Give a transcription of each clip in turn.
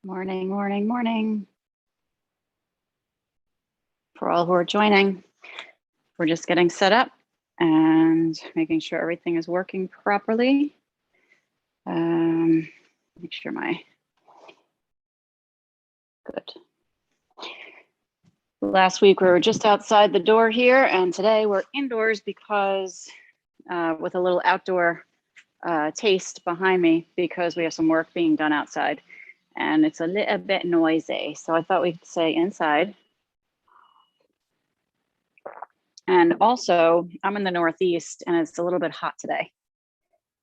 Morning, morning, morning. For all who are joining, we're just getting set up and making sure everything is working properly. Make sure good. Last week we were just outside the door here, and today we're indoors because with a little outdoor taste behind me, because we have some work being done outside and it's a little bit noisy. So I thought we'd stay inside. And also, I'm in the Northeast and it's a little bit hot today.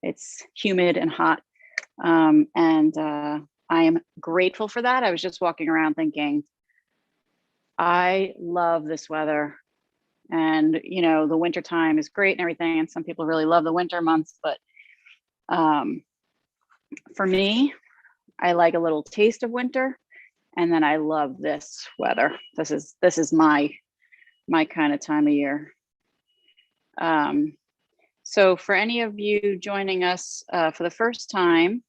It's humid and hot. I am grateful for that. I was just walking around thinking, I love this weather. And, you know, the winter time is great and everything. And some people really love the winter months. But for me, I like a little taste of winter. And then I love this weather. This is my kind of time of year. So for any of you joining us for the first time,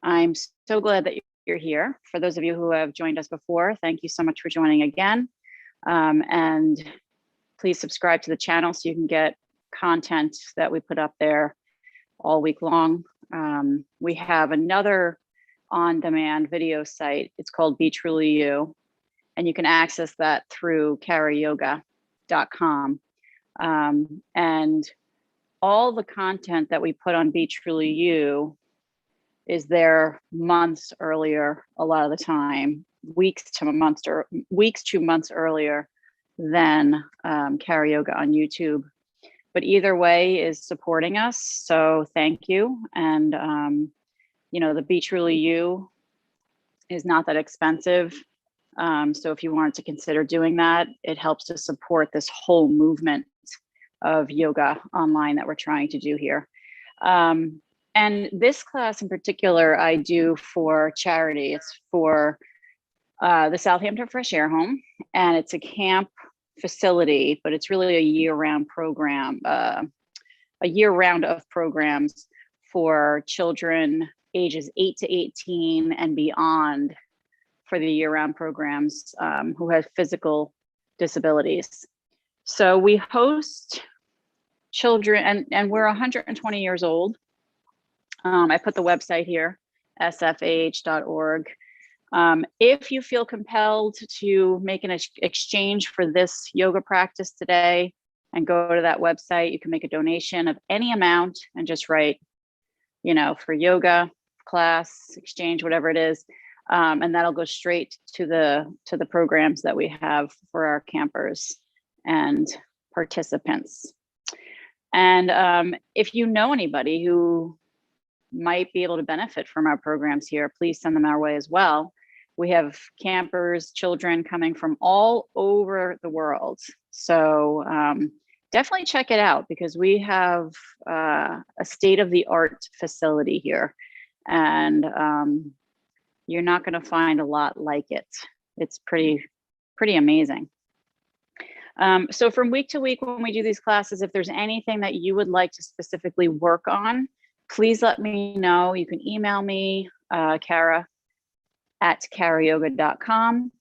I'm so glad that you're here. For those of you who have joined us before, thank you so much for joining again. And please subscribe to the channel so you can get content that we put up there all week long. We have another on-demand video site. It's called Be Truly You, and you can access that through karayoga.com. And all the content that we put on Be Truly You is there months earlier, a lot of the time, weeks to months earlier than Karayoga on YouTube. But either way is supporting us, so thank you. And you know, the Be Truly You is not that expensive. So if you wanted to consider doing that, it helps to support this whole movement of yoga online that we're trying to do here. And this class in particular, I do for charity. It's for the Southampton Fresh Air Home, and it's a camp facility, but it's really a year-round program, a year-round of programs for children ages 8 to 18 and beyond, for the year-round programs who have physical disabilities. So we host children, and we're 120 years old. I put the website here, sfah.org. If you feel compelled to make an exchange for this yoga practice today and go to that website, you can make a donation of any amount and just write, you know, for yoga class, exchange, whatever it is. And that'll go straight to the programs that we have for our campers and participants. And if you know anybody who might be able to benefit from our programs here, please send them our way as well. We have campers, children coming from all over the world. So definitely check it out, because we have a state-of-the-art facility here. And you're not going to find a lot like it. It's pretty amazing. So from week to week, when we do these classes, if there's anything that you would like to specifically work on, please let me know. You can email me, Kara@karayoga.com.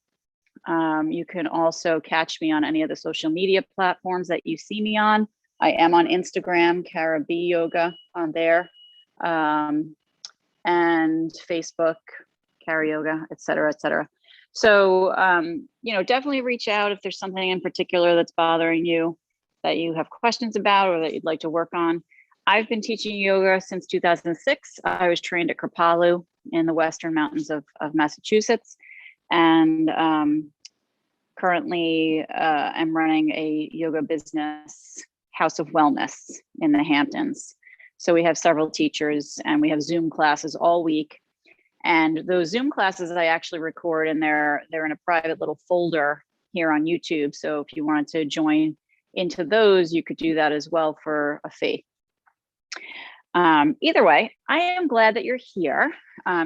You can also catch me on any of the social media platforms that you see me on. I am on Instagram, Kara B Yoga on there, and Facebook, Karayoga, et cetera, et cetera. So, you know, definitely reach out if there's something in particular that's bothering you, that you have questions about, or that you'd like to work on. I've been teaching yoga since 2006. I was trained at Kripalu in the Western Mountains of Massachusetts. And currently I'm running a yoga business, House of Wellness, in the Hamptons. So we have several teachers and we have Zoom classes all week. And those Zoom classes I actually record, and they're in a private little folder here on YouTube. So if you wanted to join into those, you could do that as well for a fee. Either way, I am glad that you're here.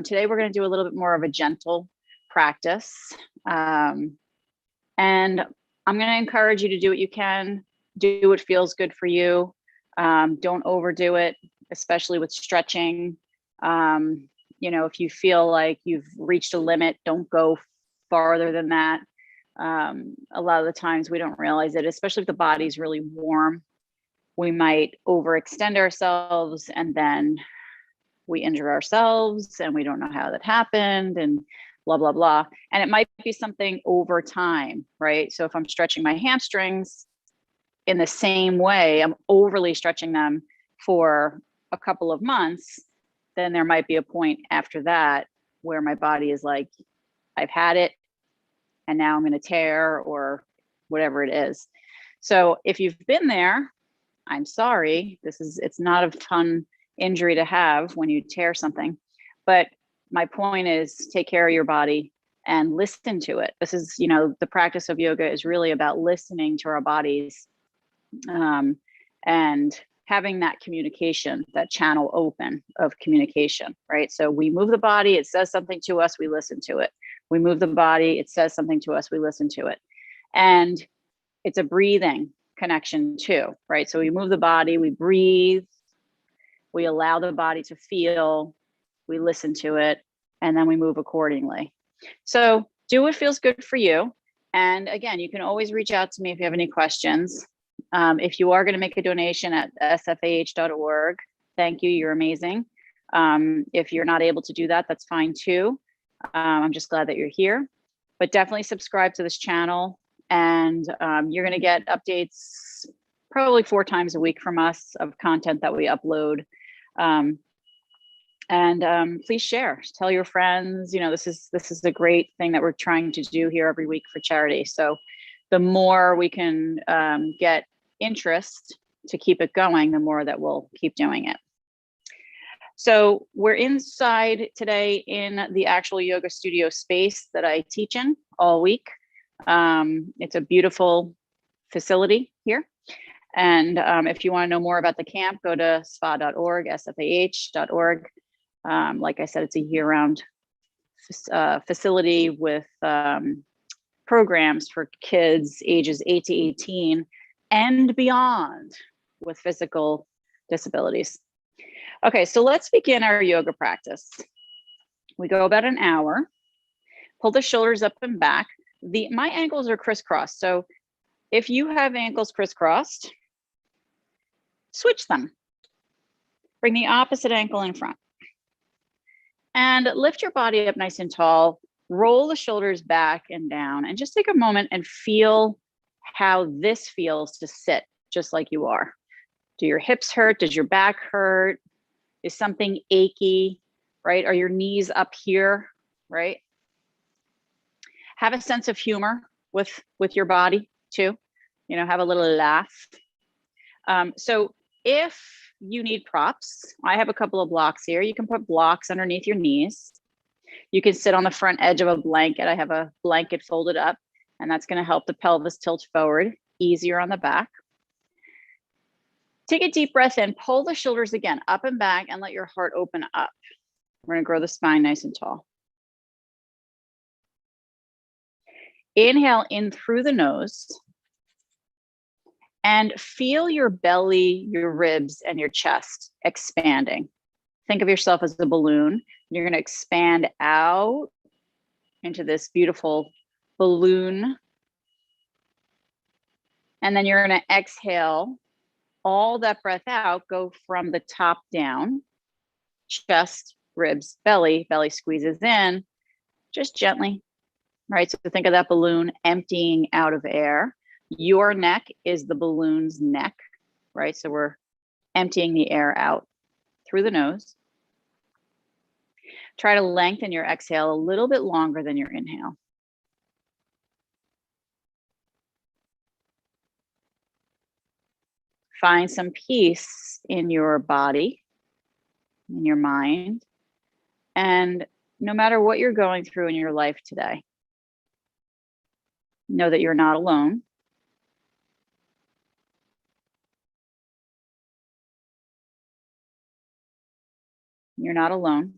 Today we're going to do a little bit more of a gentle practice. And I'm going to encourage you to do what you can, do what feels good for you. Don't overdo it, especially with stretching. You know, if you feel like you've reached a limit, don't go farther than that. A lot of the times we don't realize it, especially if the body's really warm. We might overextend ourselves and then we injure ourselves and we don't know how that happened and blah, blah, blah. And it might be something over time, right? So if I'm stretching my hamstrings in the same way, I'm overly stretching them for a couple of months, then there might be a point after that where my body is like, I've had it and now I'm going to tear or whatever it is. So if you've been there, I'm sorry, it's not a fun injury to have when you tear something. But my point is take care of your body and listen to it. This is, you know, the practice of yoga is really about listening to our bodies, and having that communication, that channel open of communication, right? So we move the body, it says something to us, we listen to it. We move the body, it says something to us, we listen to it. And it's a breathing connection too, right? So we move the body, we breathe, we allow the body to feel, we listen to it, and then we move accordingly. So do what feels good for you. And again, you can always reach out to me if you have any questions. If you are going to make a donation at sfah.org, thank you, you're amazing. If you're not able to do that, that's fine too. I'm just glad that you're here. But definitely subscribe to this channel, and you're going to get updates probably 4 times a week from us of content that we upload. Please share, tell your friends. You know, this is a great thing that we're trying to do here every week for charity. So the more we can get interest to keep it going, the more that we'll keep doing it. So we're inside today in the actual yoga studio space that I teach in all week. It's a beautiful facility here. And if you want to know more about the camp, go to spa.org, sfah.org. Like I said, it's a year-round facility with programs for kids ages 8 to 18 and beyond with physical disabilities. Okay, so let's begin our yoga practice. We go about an hour. Pull the shoulders up and back. My ankles are crisscrossed. So if you have ankles crisscrossed, switch them. Bring the opposite ankle in front. And lift your body up nice and tall. Roll the shoulders back and down. And just take a moment and feel how this feels to sit just like you are. Do your hips hurt? Does your back hurt? Is something achy, right? Are your knees up here, right? Have a sense of humor with your body too. You know, have a little laugh. So if you need props, I have a couple of blocks here. You can put blocks underneath your knees. You can sit on the front edge of a blanket. I have a blanket folded up, and that's going to help the pelvis tilt forward, easier on the back. Take a deep breath in, pull the shoulders again up and back, and let your heart open up. We're going to grow the spine nice and tall. Inhale in through the nose and feel your belly, your ribs, and your chest expanding. Think of yourself as a balloon. You're going to expand out into this beautiful balloon. And then you're going to exhale all that breath out, go from the top down, chest, ribs, belly squeezes in, just gently, right? So think of that balloon emptying out of air. Your neck is the balloon's neck, right? So we're emptying the air out through the nose. Try to lengthen your exhale a little bit longer than your inhale. Find some peace in your body, in your mind, and no matter what you're going through in your life today, know that you're not alone. You're not alone.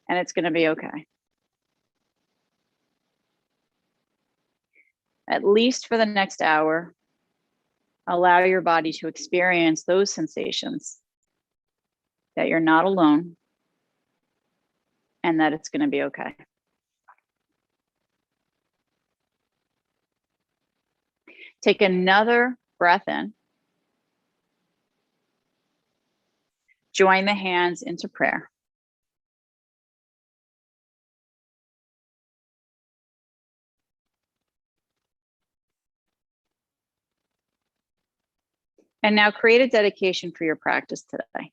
And it's going to be okay. At least for the next hour, allow your body to experience those sensations that you're not alone, and that it's going to be okay. Take another breath in. Join the hands into prayer. And now create a dedication for your practice today.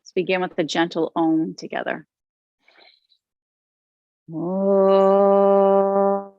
Let's begin with the gentle Om together. Om.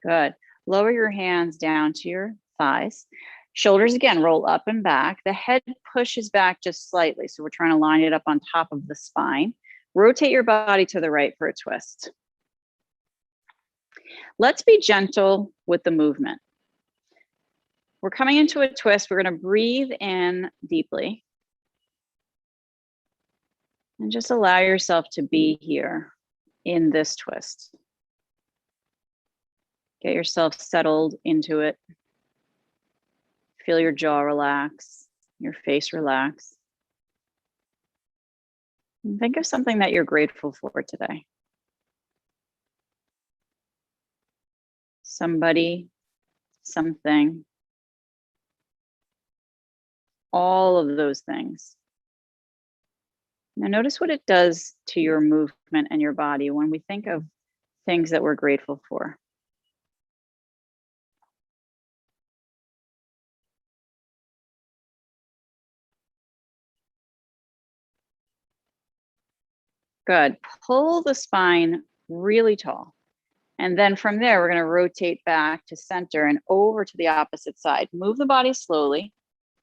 Good. Lower your hands down to your thighs. Shoulders again, roll up and back. The head pushes back just slightly. So we're trying to line it up on top of the spine. Rotate your body to the right for a twist. Let's be gentle with the movement. We're coming into a twist. We're going to breathe in deeply. And just allow yourself to be here in this twist. Get yourself settled into it. Feel your jaw relax, your face relax. And think of something that you're grateful for today. Somebody, something, all of those things. Now notice what it does to your movement and your body when we think of things that we're grateful for. Good. Pull the spine really tall. And then from there, we're going to rotate back to center and over to the opposite side. Move the body slowly.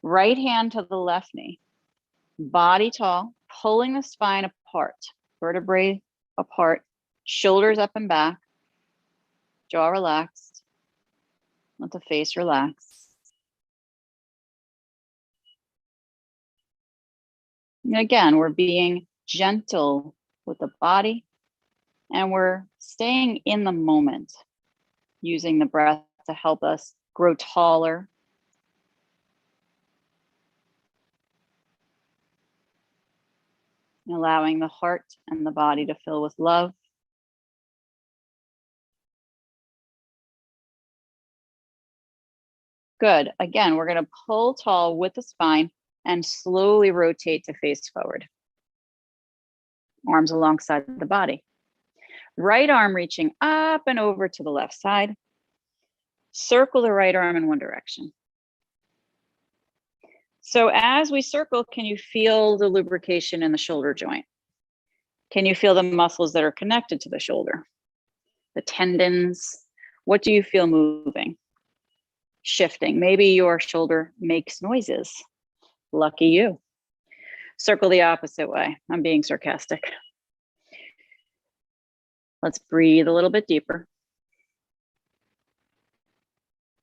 Right hand to the left knee. Body tall, pulling the spine apart. Vertebrae apart. Shoulders up and back. Jaw relaxed. Let the face relax. And again, we're being gentle with the body, and we're staying in the moment, using the breath to help us grow taller. And allowing the heart and the body to fill with love. Good. Again, we're going to pull tall with the spine and slowly rotate to face forward. Arms alongside the body. Right arm reaching up and over to the left side. Circle the right arm in one direction. So as we circle, can you feel the lubrication in the shoulder joint? Can you feel the muscles that are connected to the shoulder? The tendons? What do you feel moving? Shifting. Maybe your shoulder makes noises. Lucky you. Circle the opposite way. I'm being sarcastic. Let's breathe a little bit deeper.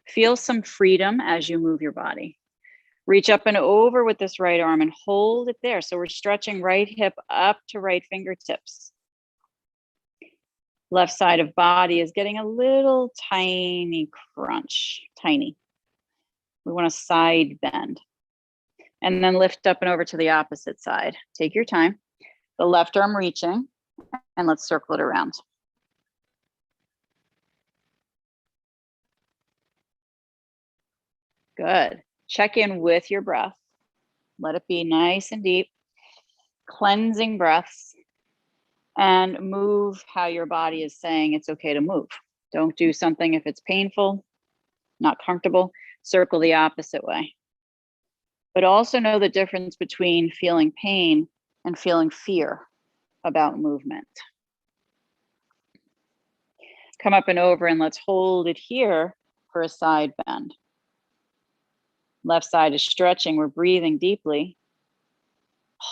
Feel some freedom as you move your body. Reach up and over with this right arm and hold it there. So we're stretching right hip up to right fingertips. Left side of body is getting a little tiny crunch, tiny. We want to side bend. And then lift up and over to the opposite side. Take your time. The left arm reaching, and let's circle it around. Good. Check in with your breath. Let it be nice and deep. Cleansing breaths. And move how your body is saying it's okay to move. Don't do something if it's painful, not comfortable. Circle the opposite way. But also know the difference between feeling pain and feeling fear about movement. Come up and over, and let's hold it here for a side bend. Left side is stretching. We're breathing deeply.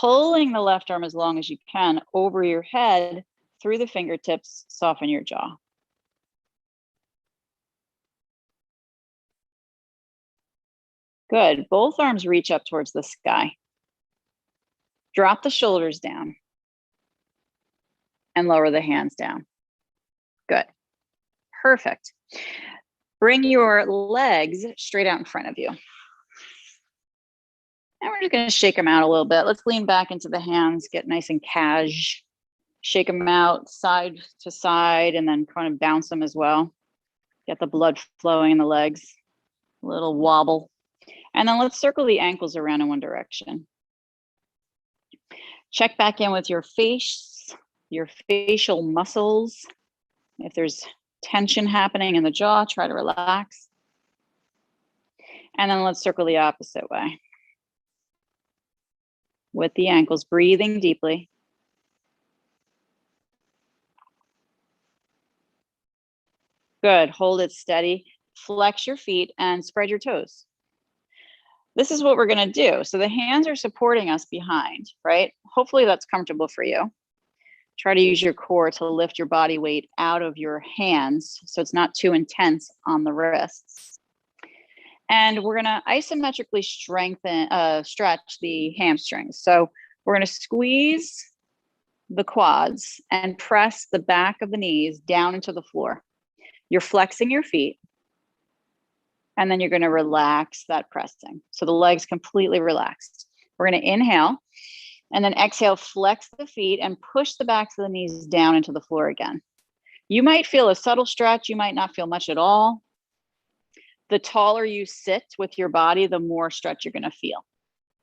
Pulling the left arm as long as you can over your head through the fingertips, soften your jaw. Good. Both arms reach up towards the sky. Drop the shoulders down and lower the hands down. Good. Perfect. Bring your legs straight out in front of you. And we're just going to shake them out a little bit. Let's lean back into the hands, get nice and cash. Shake them out side to side and then kind of bounce them as well. Get the blood flowing in the legs. A little wobble. And then let's circle the ankles around in one direction. Check back in with your face, your facial muscles. If there's tension happening in the jaw, try to relax. And then let's circle the opposite way. With the ankles, breathing deeply. Good, hold it steady. Flex your feet and spread your toes. This is what we're gonna do. So the hands are supporting us behind, right? Hopefully that's comfortable for you. Try to use your core to lift your body weight out of your hands so it's not too intense on the wrists. And we're gonna isometrically stretch the hamstrings. So we're gonna squeeze the quads and press the back of the knees down into the floor. You're flexing your feet. And then you're gonna relax that pressing. So the legs completely relaxed. We're gonna inhale and then exhale, flex the feet and push the backs of the knees down into the floor again. You might feel a subtle stretch, you might not feel much at all. The taller you sit with your body, the more stretch you're gonna feel.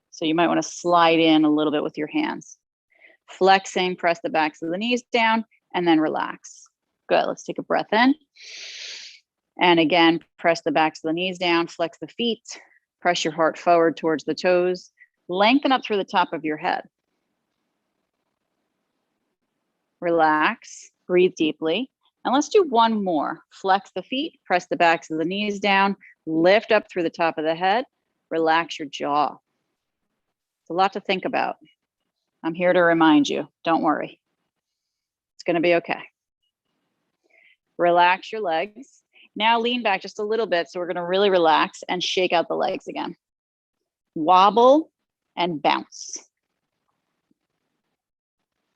So you might wanna slide in a little bit with your hands. Flexing, press the backs of the knees down and then relax. Good, let's take a breath in. And again, press the backs of the knees down, flex the feet, press your heart forward towards the toes, lengthen up through the top of your head. Relax, breathe deeply. And let's do one more. Flex the feet, press the backs of the knees down, lift up through the top of the head, relax your jaw. It's a lot to think about. I'm here to remind you, don't worry. It's gonna be okay. Relax your legs. Now lean back just a little bit. So we're gonna really relax and shake out the legs again. Wobble and bounce.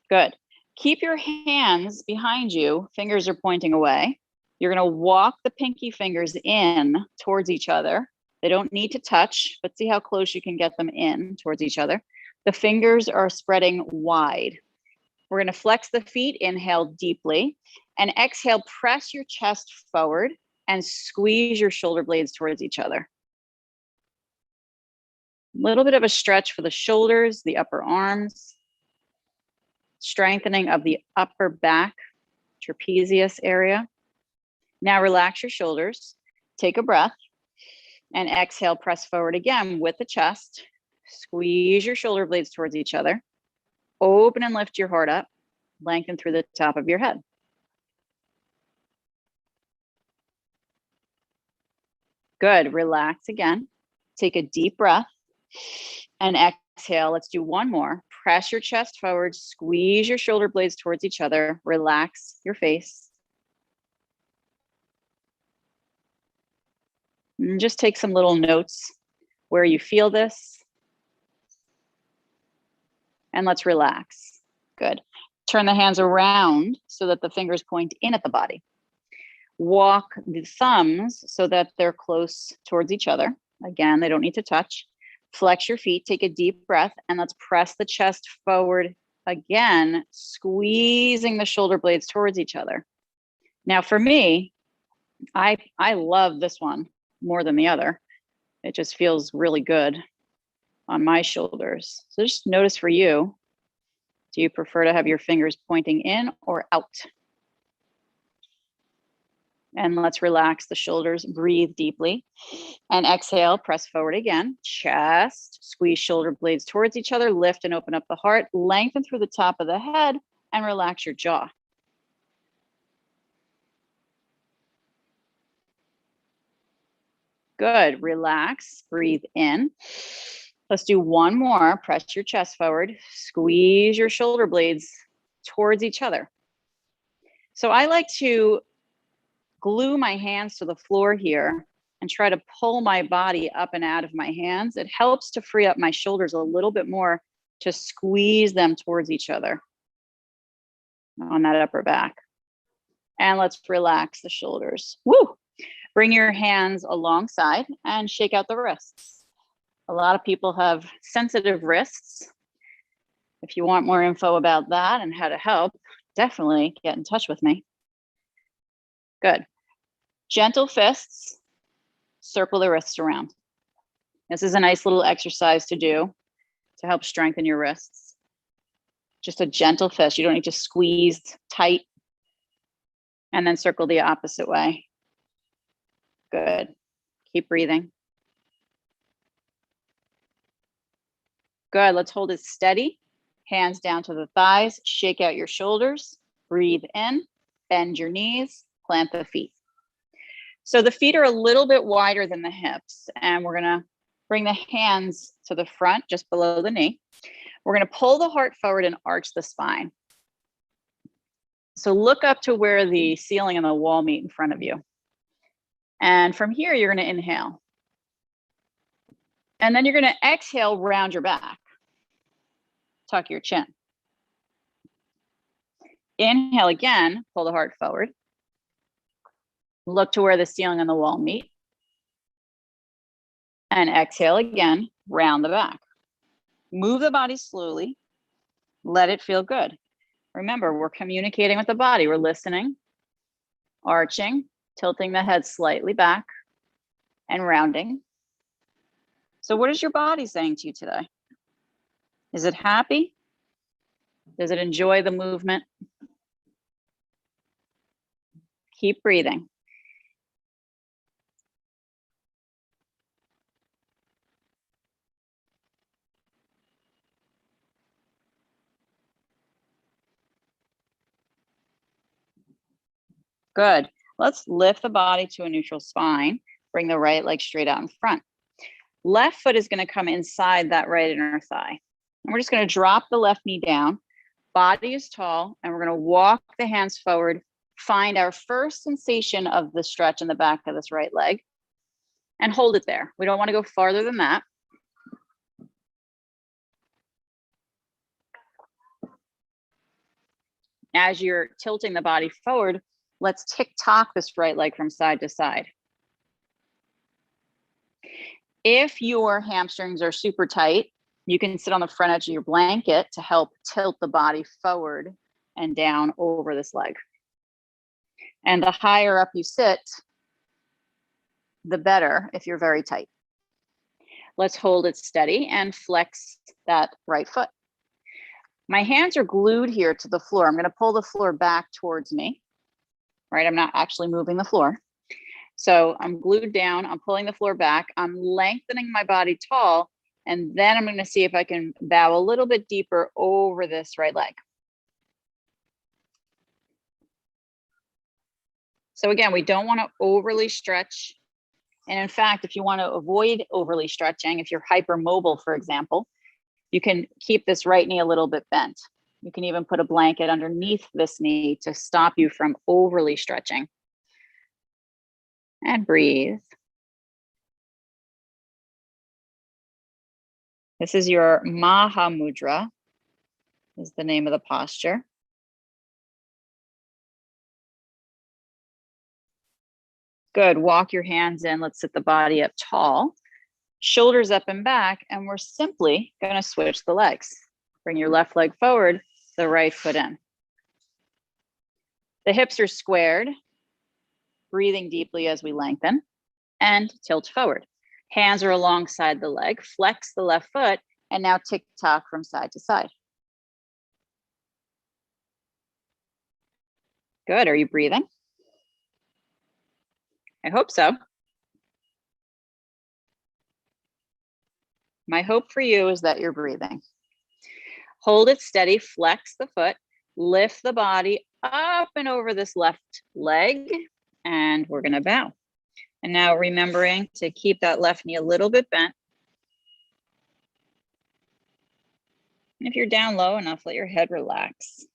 Good. Keep your hands behind you. Fingers are pointing away. You're gonna walk the pinky fingers in towards each other. They don't need to touch, but see how close you can get them in towards each other. The fingers are spreading wide. We're gonna flex the feet, inhale deeply, and exhale, press your chest forward and squeeze your shoulder blades towards each other. A little bit of a stretch for the shoulders, the upper arms, strengthening of the upper back, trapezius area. Now relax your shoulders, take a breath, and exhale, press forward again with the chest. Squeeze your shoulder blades towards each other. Open and lift your heart up, lengthen through the top of your head. Good, relax again. Take a deep breath and exhale. Let's do one more. Press your chest forward, squeeze your shoulder blades towards each other, relax your face. And just take some little notes where you feel this. And let's relax. Good. Turn the hands around so that the fingers point in at the body. Walk the thumbs so that they're close towards each other. Again, they don't need to touch. Flex your feet, take a deep breath, and let's press the chest forward again, squeezing the shoulder blades towards each other. Now for me, I love this one more than the other. It just feels really good on my shoulders. So just notice for you, do you prefer to have your fingers pointing in or out? And let's relax the shoulders, breathe deeply. And exhale, press forward again. Chest, squeeze shoulder blades towards each other, lift and open up the heart, lengthen through the top of the head, and relax your jaw. Good, relax, breathe in. Let's do one more. Press your chest forward. Squeeze your shoulder blades towards each other. So I like to glue my hands to the floor here and try to pull my body up and out of my hands. It helps to free up my shoulders a little bit more, to squeeze them towards each other on that upper back. And let's relax the shoulders. Woo! Bring your hands alongside and shake out the wrists. A lot of people have sensitive wrists. If you want more info about that and how to help, definitely get in touch with me. Good. Gentle fists, circle the wrists around. This is a nice little exercise to do to help strengthen your wrists. Just a gentle fist. You don't need to squeeze tight. And then circle the opposite way. Good. Keep breathing. Good. Let's hold it steady. Hands down to the thighs. Shake out your shoulders. Breathe in. Bend your knees. Plant the feet. So the feet are a little bit wider than the hips. And we're going to bring the hands to the front, just below the knee. We're going to pull the heart forward and arch the spine. So look up to where the ceiling and the wall meet in front of you. And from here, you're going to inhale. And then you're going to exhale, round your back. Tuck your chin. Inhale again, pull the heart forward. Look to where the ceiling and the wall meet. And exhale again, round the back. Move the body slowly. Let it feel good. Remember, we're communicating with the body. We're listening, arching, tilting the head slightly back, and rounding. So what is your body saying to you today? Is it happy? Does it enjoy the movement? Keep breathing. Good. Let's lift the body to a neutral spine. Bring the right leg straight out in front. Left foot is going to come inside that right inner thigh. And we're just going to drop the left knee down. Body is tall, and we're going to walk the hands forward. Find our first sensation of the stretch in the back of this right leg and hold it there. We don't want to go farther than that. As you're tilting the body forward, let's tick-tock this right leg from side to side. If your hamstrings are super tight, you can sit on the front edge of your blanket to help tilt the body forward and down over this leg. And the higher up you sit, the better if you're very tight. Let's hold it steady and flex that right foot. My hands are glued here to the floor. I'm going to pull the floor back towards me. Right? I'm not actually moving the floor. So I'm glued down. I'm pulling the floor back. I'm lengthening my body tall. And then I'm going to see if I can bow a little bit deeper over this right leg. So again, we don't want to overly stretch. And in fact, if you want to avoid overly stretching, if you're hypermobile, for example, you can keep this right knee a little bit bent. You can even put a blanket underneath this knee to stop you from overly stretching. And breathe. This is your Maha Mudra, is the name of the posture. Good. Walk your hands in. Let's sit the body up tall. Shoulders up and back. And we're simply going to switch the legs. Bring your left leg forward, the right foot in. The hips are squared. Breathing deeply as we lengthen. And tilt forward. Hands are alongside the leg. Flex the left foot. And now tick-tock from side to side. Good. Are you breathing? I hope so. My hope for you is that you're breathing. Hold it steady, flex the foot, lift the body up and over this left leg, and we're going to bow. And now remembering to keep that left knee a little bit bent. And if you're down low enough, let your head relax.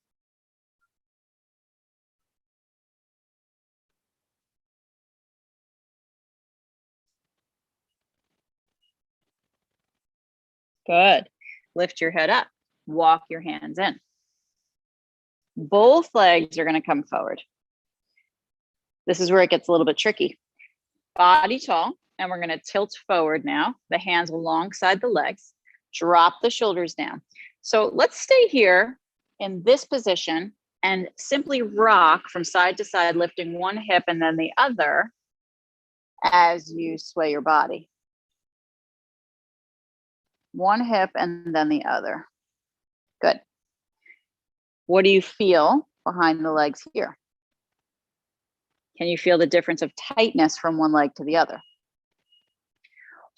Good. Lift your head up. Walk your hands in. Both legs are going to come forward. This is where it gets a little bit tricky. Body tall, and we're going to tilt forward now. The hands alongside the legs. Drop the shoulders down. So let's stay here in this position and simply rock from side to side, lifting one hip and then the other as you sway your body. One hip and then the other. Good. What do you feel behind the legs here? Can you feel the difference of tightness from one leg to the other?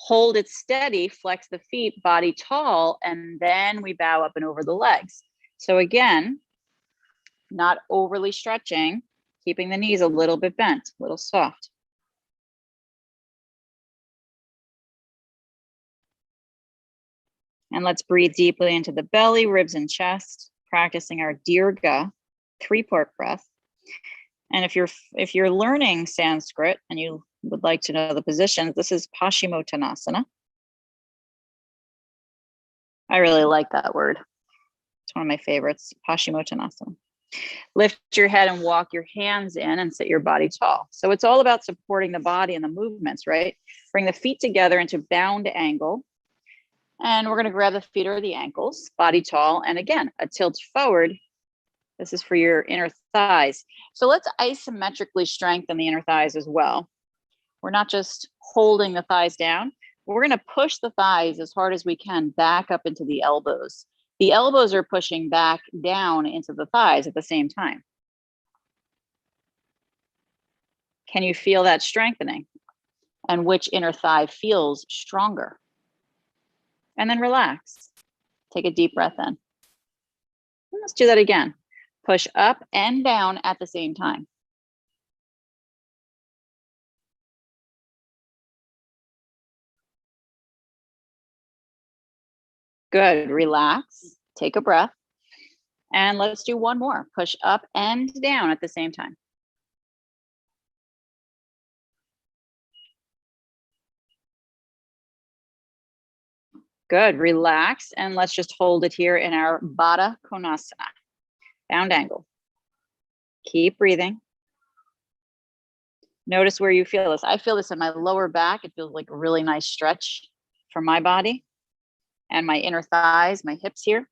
Hold it steady, flex the feet, body tall, and then we bow up and over the legs. So again, not overly stretching, keeping the knees a little bit bent, a little soft. And let's breathe deeply into the belly, ribs, and chest, practicing our Dirga 3-part breath. And if you're learning Sanskrit and you would like to know the positions, this is Paschimottanasana. I really like that word. It's one of my favorites, Paschimottanasana. Lift your head and walk your hands in and sit your body tall. So it's all about supporting the body and the movements, right? Bring the feet together into bound angle. And we're going to grab the feet or the ankles, body tall. And again, a tilt forward. This is for your inner thighs. So let's isometrically strengthen the inner thighs as well. We're not just holding the thighs down. We're going to push the thighs as hard as we can back up into the elbows. The elbows are pushing back down into the thighs at the same time. Can you feel that strengthening? And which inner thigh feels stronger? And then relax. Take a deep breath in. And let's do that again. Push up and down at the same time. Good. Relax. Take a breath. And let's do one more. Push up and down at the same time. Good. Relax. And let's just hold it here in our Baddha Konasana. Bound angle. Keep breathing. Notice where you feel this. I feel this in my lower back. It feels like a really nice stretch for my body and my inner thighs, my hips here,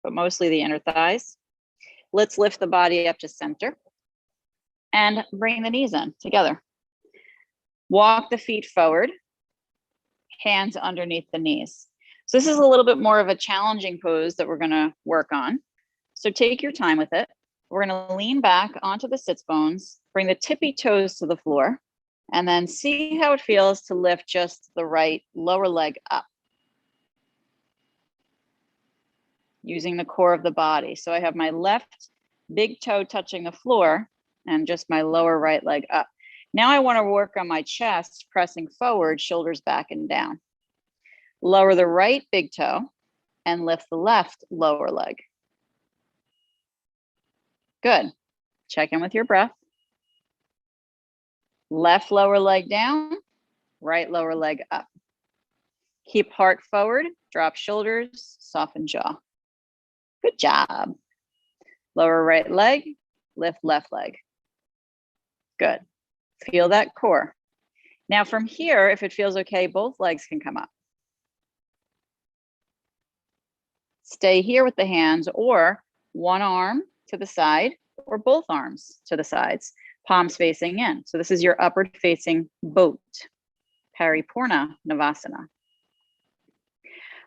but mostly the inner thighs. Let's lift the body up to center and bring the knees in together. Walk the feet forward, hands underneath the knees. So this is a little bit more of a challenging pose that we're going to work on. So take your time with it. We're going to lean back onto the sits bones, bring the tippy toes to the floor, and then see how it feels to lift just the right lower leg up. Using the core of the body. So I have my left big toe touching the floor and just my lower right leg up. Now I want to work on my chest, pressing forward, shoulders back and down. Lower the right big toe and lift the left lower leg. Good. Check in with your breath. Left lower leg down, right lower leg up. Keep heart forward, drop shoulders, soften jaw. Good job. Lower right leg, lift left leg. Good. Feel that core. Now from here, if it feels okay, both legs can come up. Stay here with the hands or one arm to the side or both arms to the sides, palms facing in. So this is your upward facing boat, Paripurna Navasana.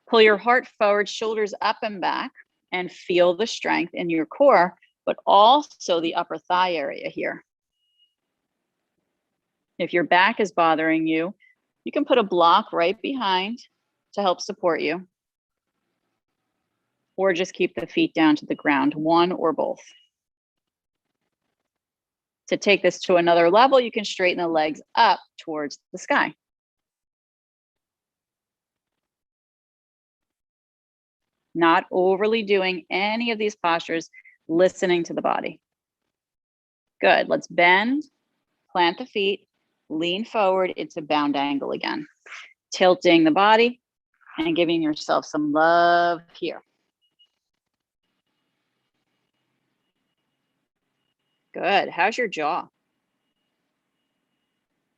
Pull your heart forward, shoulders up and back, and feel the strength in your core, but also the upper thigh area here. If your back is bothering you, you can put a block right behind to help support you, or just keep the feet down to the ground, one or both. To take this to another level, you can straighten the legs up towards the sky. Not overly doing any of these postures, listening to the body. Good, let's bend, plant the feet, lean forward into bound angle again. Tilting the body and giving yourself some love here. Good, how's your jaw?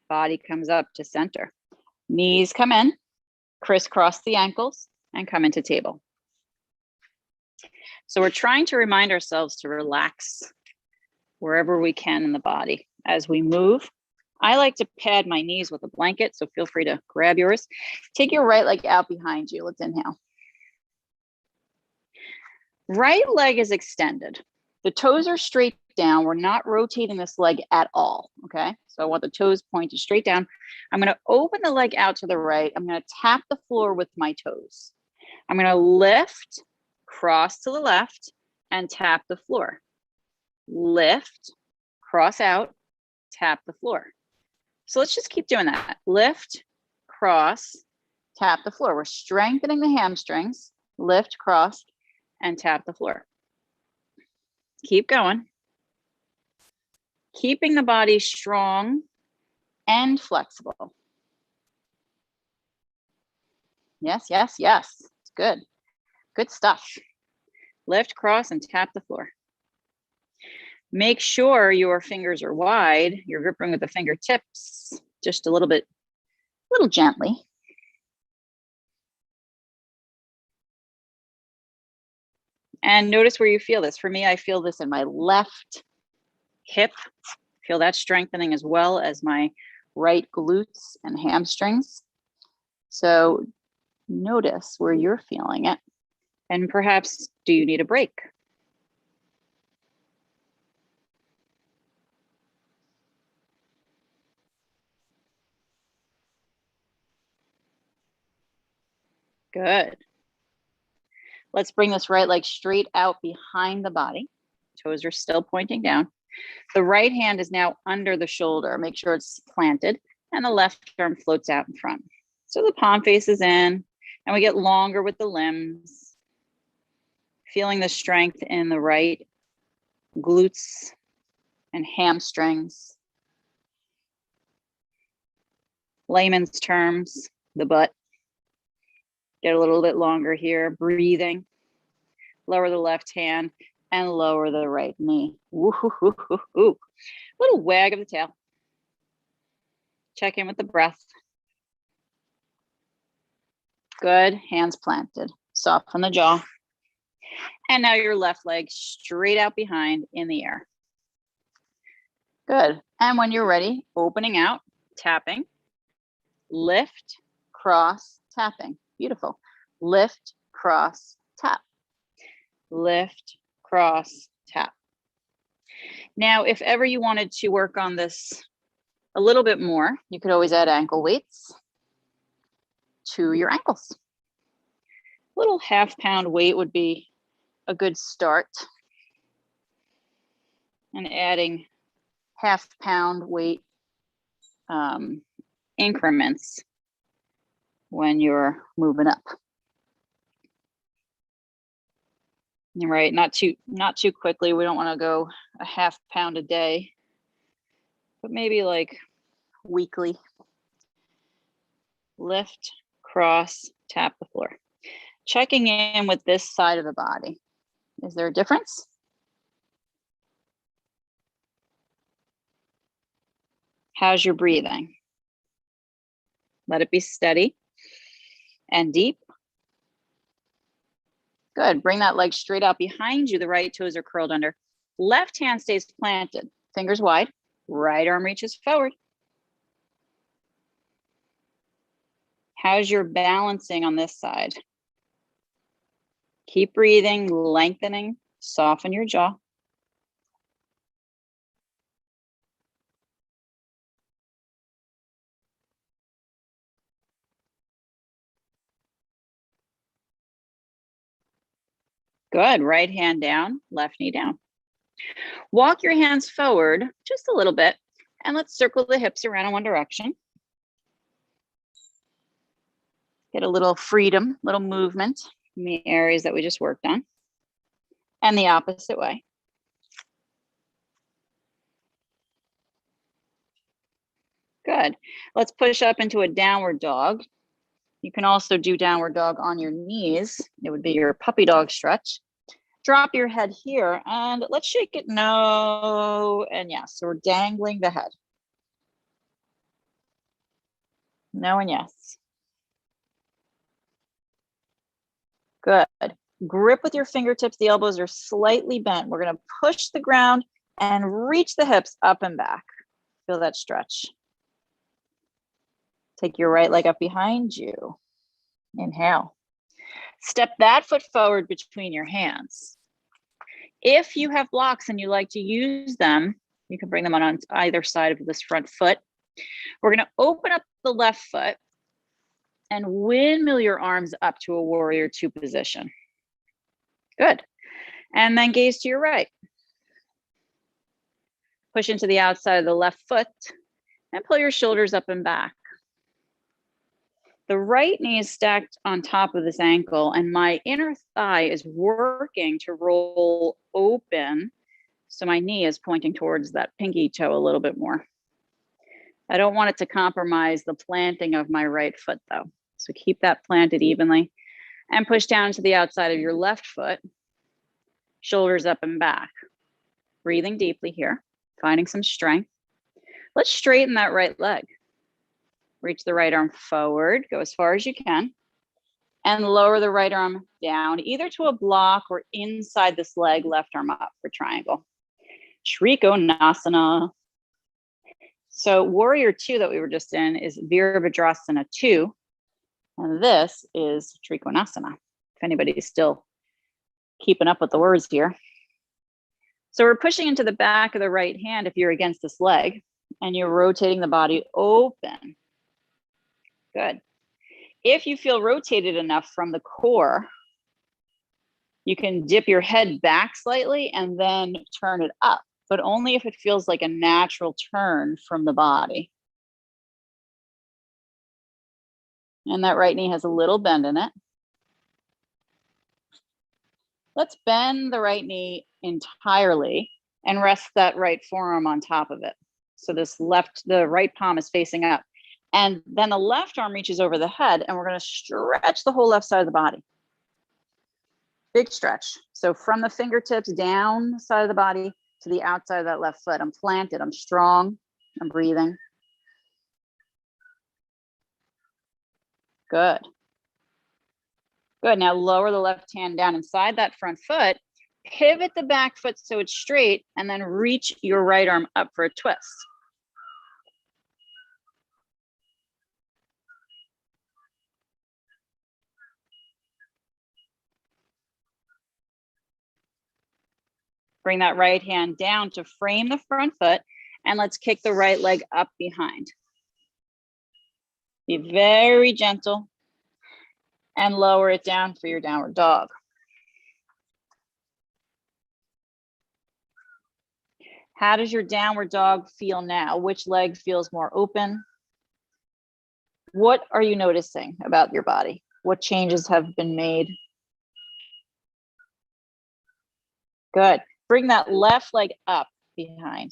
Body comes up to center. Knees come in, crisscross the ankles, and come into table. So we're trying to remind ourselves to relax wherever we can in the body as we move. I like to pad my knees with a blanket, so feel free to grab yours. Take your right leg out behind you. Let's inhale. Right leg is extended. The toes are straight down. We're not rotating this leg at all, okay? So I want the toes pointed straight down. I'm gonna open the leg out to the right. I'm gonna tap the floor with my toes. I'm gonna lift, cross to the left, and tap the floor. Lift, cross out, tap the floor. So let's just keep doing that. Lift, cross, tap the floor. We're strengthening the hamstrings. Lift, cross, and tap the floor. Keep going. Keeping the body strong and flexible. Yes, yes, yes. It's good. Good stuff. Lift, cross, and tap the floor. Make sure your fingers are wide. You're gripping with the fingertips just a little gently. And notice where you feel this. For me, I feel this in my left hip. Feel that strengthening as well as my right glutes and hamstrings. So notice where you're feeling it. And perhaps, do you need a break? Good. Let's bring this right leg straight out behind the body. Toes are still pointing down. The right hand is now under the shoulder. Make sure it's planted, and the left arm floats out in front. So the palm faces in, and we get longer with the limbs. Feeling the strength in the right glutes and hamstrings. Layman's terms, the butt. Get a little bit longer here, breathing. Lower the left hand and lower the right knee. Woo-hoo-hoo-hoo-hoo. Little wag of the tail. Check in with the breath. Good, hands planted. Soften the jaw. And now your left leg straight out behind in the air. Good, and when you're ready, opening out, tapping. Lift, cross, tapping. Beautiful. Lift, cross, tap. Lift, cross, tap. Now, if ever you wanted to work on this a little bit more, you could always add ankle weights to your ankles. A little half-pound weight would be a good start. And adding half-pound weight increments when you're moving up. Right, not too quickly. We don't want to go a half pound a day, but maybe like weekly. Lift, cross, tap the floor. Checking in with this side of the body. Is there a difference? How's your breathing? Let it be steady and deep. Good, bring that leg straight out behind you. The right toes are curled under. Left hand stays planted, fingers wide. Right arm reaches forward. How's your balancing on this side? Keep breathing, lengthening, soften your jaw. Good, right hand down, left knee down. Walk your hands forward just a little bit, and let's circle the hips around in one direction. Get a little freedom, little movement in the areas that we just worked on, and the opposite way. Good. Let's push up into a downward dog. You can also do downward dog on your knees. It would be your puppy dog stretch. Drop your head here and let's shake it. No, and yes. So we're dangling the head. No and yes. Good. Grip with your fingertips. The elbows are slightly bent. We're going to push the ground and reach the hips up and back. Feel that stretch. Take your right leg up behind you. Inhale. Step that foot forward between your hands. If you have blocks and you like to use them, you can bring them on either side of this front foot. We're going to open up the left foot and windmill your arms up to a warrior two position. Good. And then gaze to your right. Push into the outside of the left foot and pull your shoulders up and back. The right knee is stacked on top of this ankle and my inner thigh is working to roll open. So my knee is pointing towards that pinky toe a little bit more. I don't want it to compromise the planting of my right foot though. So keep that planted evenly and push down to the outside of your left foot, shoulders up and back. Breathing deeply here, finding some strength. Let's straighten that right leg. Reach the right arm forward, go as far as you can, and lower the right arm down, either to a block or inside this leg, left arm up for triangle. Trikonasana. So warrior two that we were just in is Virabhadrasana 2, and this is Trikonasana, if anybody's still keeping up with the words here. So we're pushing into the back of the right hand if you're against this leg, and you're rotating the body open. Good. If you feel rotated enough from the core, you can dip your head back slightly and then turn it up, but only if it feels like a natural turn from the body. And that right knee has a little bend in it. Let's bend the right knee entirely and rest that right forearm on top of it. So the right palm is facing up. And then the left arm reaches over the head and we're going to stretch the whole left side of the body. Big stretch. So from the fingertips down the side of the body to the outside of that left foot. I'm planted, I'm strong, I'm breathing. Good. Good. Now lower the left hand down inside that front foot. Pivot the back foot so it's straight and then reach your right arm up for a twist. Bring that right hand down to frame the front foot and let's kick the right leg up behind. Be very gentle and lower it down for your downward dog. How does your downward dog feel now? Which leg feels more open? What are you noticing about your body? What changes have been made? Good. Bring that left leg up behind.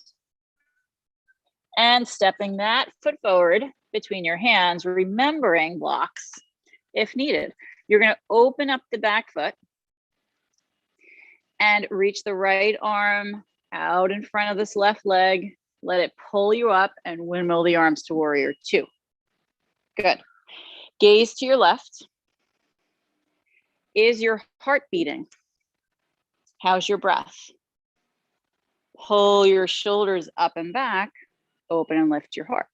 And stepping that foot forward between your hands, remembering blocks if needed. You're going to open up the back foot and reach the right arm out in front of this left leg. Let it pull you up and windmill the arms to warrior two. Good. Gaze to your left. Is your heart beating? How's your breath? Pull your shoulders up and back, open and lift your heart.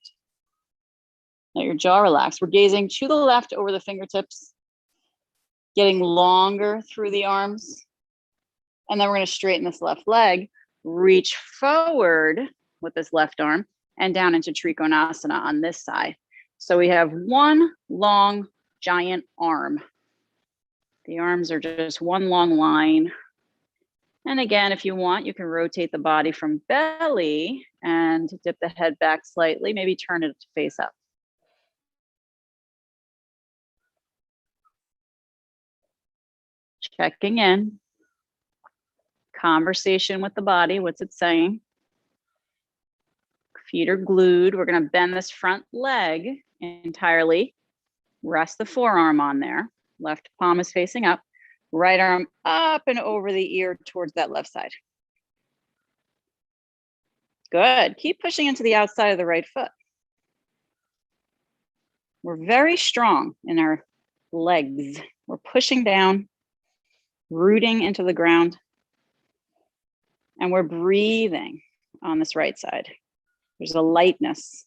Let your jaw relax. We're gazing to the left over the fingertips, getting longer through the arms. And then we're going to straighten this left leg, reach forward with this left arm and down into Trikonasana on this side. So we have one long giant arm. The arms are just one long line. And again, if you want, you can rotate the body from belly and dip the head back slightly, maybe turn it to face up. Checking in. Conversation with the body. What's it saying? Feet are glued. We're going to bend this front leg entirely. Rest the forearm on there. Left palm is facing up. Right arm up and over the ear towards that left side. Good. Keep pushing into the outside of the right foot. We're very strong in our legs. We're pushing down, rooting into the ground, and we're breathing on this right side. There's a lightness.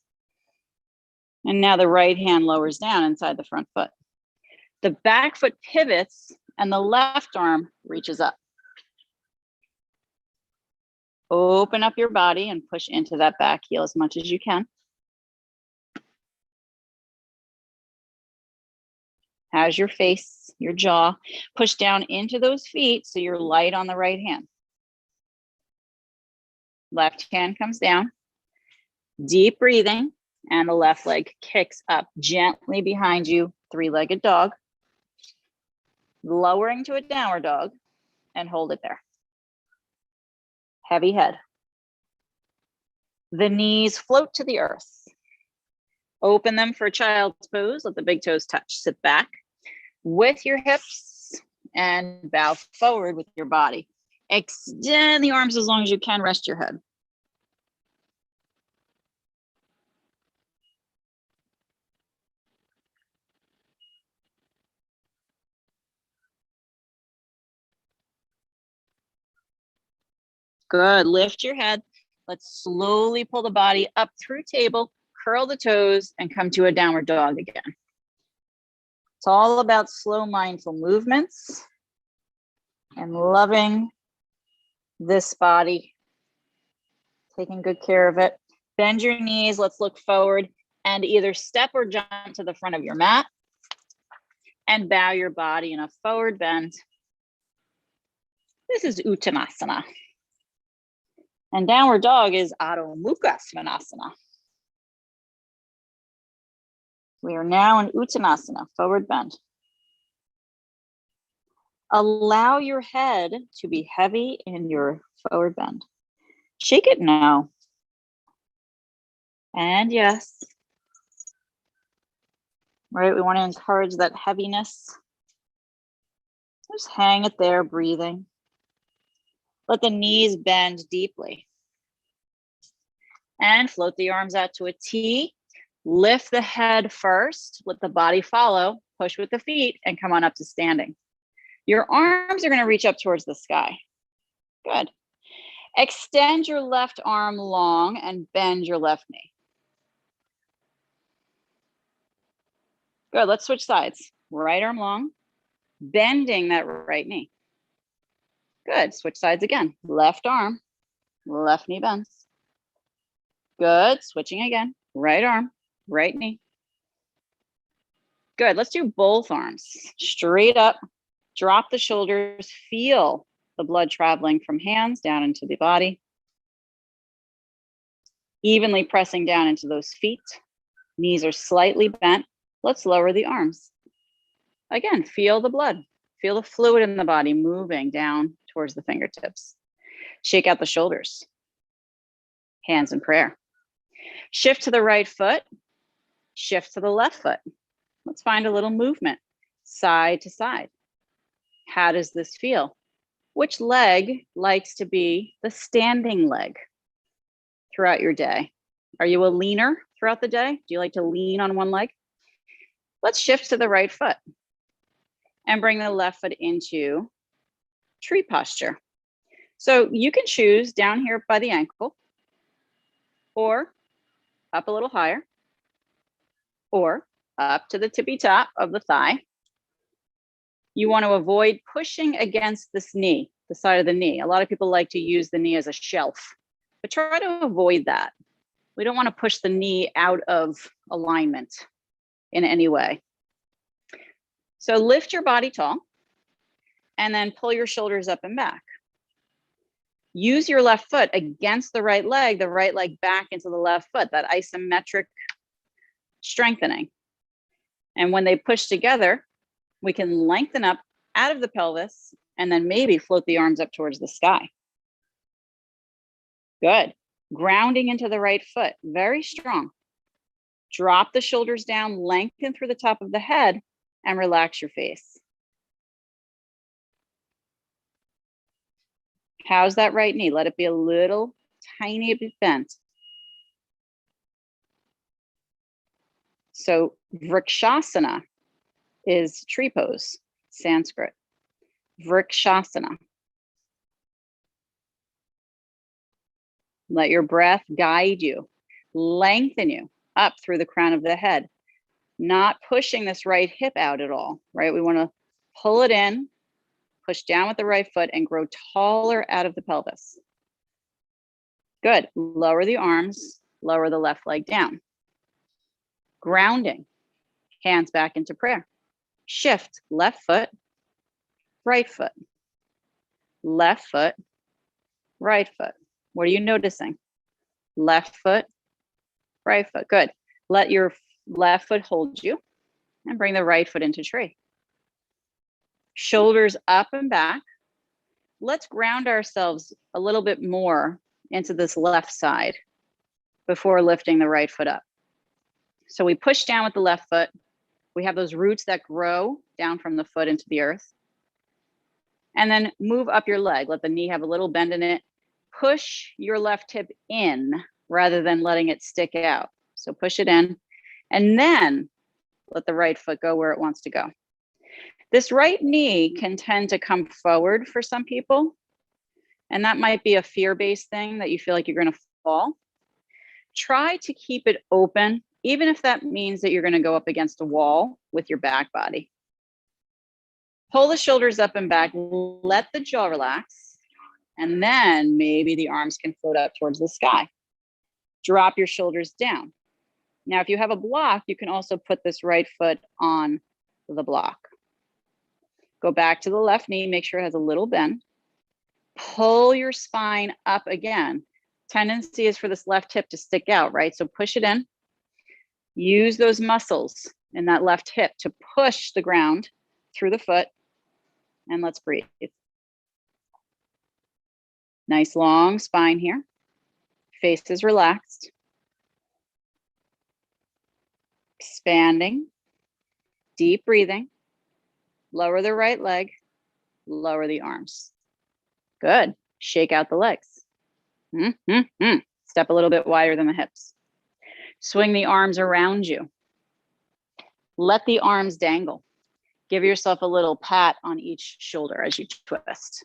And now the right hand lowers down inside the front foot. The back foot pivots and the left arm reaches up. Open up your body and push into that back heel as much as you can. How's your face, your jaw? Push down into those feet so you're light on the right hand. Left hand comes down. Deep breathing, and the left leg kicks up gently behind you, three-legged dog. Lowering to a downward dog and hold it there. Heavy head. The knees float to the earth. Open them for child's pose. Let the big toes touch. Sit back with your hips and bow forward with your body. Extend the arms as long as you can. Rest your head. Good. Lift your head. Let's slowly pull the body up through table, curl the toes, and come to a downward dog again. It's all about slow, mindful movements and loving this body, taking good care of it. Bend your knees. Let's look forward and either step or jump to the front of your mat and bow your body in a forward bend. This is Uttanasana. And downward dog is Adho Mukha Svanasana. We are now in Uttanasana, forward bend. Allow your head to be heavy in your forward bend. Shake it now. And yes. Right, we want to encourage that heaviness. Just hang it there, breathing. Let the knees bend deeply. And float the arms out to a T. Lift the head first, let the body follow, push with the feet, and come on up to standing. Your arms are going to reach up towards the sky. Good. Extend your left arm long and bend your left knee. Good. Let's switch sides. Right arm long, bending that right knee. Good. Switch sides again. Left arm, left knee bends. Good. Switching again. Right arm, right knee. Good. Let's do both arms. Straight up. Drop the shoulders. Feel the blood traveling from hands down into the body. Evenly pressing down into those feet. Knees are slightly bent. Let's lower the arms. Again, feel the blood. Feel the fluid in the body moving down towards the fingertips. Shake out the shoulders. Hands in prayer. Shift to the right foot. Shift to the left foot. Let's find a little movement, side to side. How does this feel? Which leg likes to be the standing leg throughout your day? Are you a leaner throughout the day? Do you like to lean on one leg? Let's shift to the right foot and bring the left foot into tree posture. So you can choose down here by the ankle, or up a little higher, or up to the tippy top of the thigh. You want to avoid pushing against this knee, the side of the knee. A lot of people like to use the knee as a shelf, but try to avoid that. We don't want to push the knee out of alignment in any way. So lift your body tall and then pull your shoulders up and back. Use your left foot against the right leg back into the left foot, that isometric strengthening. And when they push together, we can lengthen up out of the pelvis And then maybe float the arms up towards the sky. Good. Grounding into the right foot, very strong. Drop the shoulders down, lengthen through the top of the head, and relax your face. How's that right knee? Let it be a little tiny bit bent. So vrikshasana is tree pose, Sanskrit. Vrikshasana. Let your breath guide you, lengthen you up through the crown of the head, not pushing this right hip out at all, right? We want to pull it in, push down with the right foot, and grow taller out of the pelvis. Good. Lower the arms, lower the left leg down. Grounding, hands back into prayer. Shift, left foot, right foot, left foot, right foot. What are you noticing? Left foot, right foot. Good. Let your left foot hold you and bring the right foot into tree. Shoulders up and back. Let's ground ourselves a little bit more into this left side before lifting the right foot up. So we push down with the left foot. We have those roots that grow down from the foot into the earth. And then move up your leg. Let the knee have a little bend in it. Push your left hip in rather than letting it stick out. So push it in, and then let the right foot go where it wants to go. This right knee can tend to come forward for some people, and that might be a fear-based thing that you feel like you're going to fall. Try to keep it open, even if that means that you're going to go up against a wall with your back body. Pull the shoulders up and back, let the jaw relax, and then maybe the arms can float up towards the sky. Drop your shoulders down. Now, if you have a block, you can also put this right foot on the block. Go back to the left knee, make sure it has a little bend. Pull your spine up again. Tendency is for this left hip to stick out, right? So push it in. Use those muscles in that left hip to push the ground through the foot. And let's breathe. Nice long spine here. Face is relaxed. Expanding. Deep breathing. Lower the right leg. Lower the arms. Good. Shake out the legs. Step a little bit wider than the hips. Swing the arms around you. Let the arms dangle. Give yourself a little pat on each shoulder as you twist.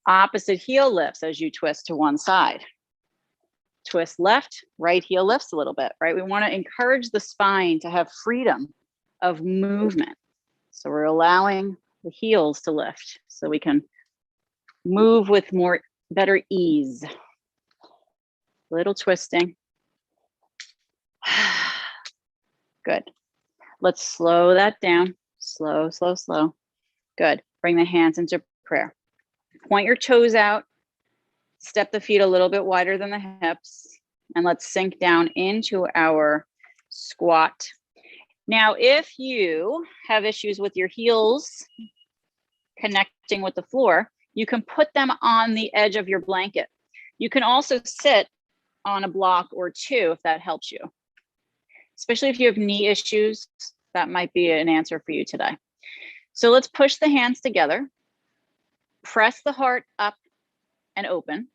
Opposite heel lifts as you twist to one side. Twist left, right heel lifts a little bit, right? We want to encourage the spine to have freedom of movement. So we're allowing the heels to lift so we can move with better ease. Little twisting. Good. Let's slow that down. Slow, slow, slow. Good. Bring the hands into prayer. Point your toes out. Step the feet a little bit wider than the hips. And let's sink down into our squat. Now, if you have issues with your heels connecting with the floor, you can put them on the edge of your blanket. You can also sit on a block or two if that helps you. Especially if you have knee issues, that might be an answer for you today. So let's push the hands together. Press the heart up and open.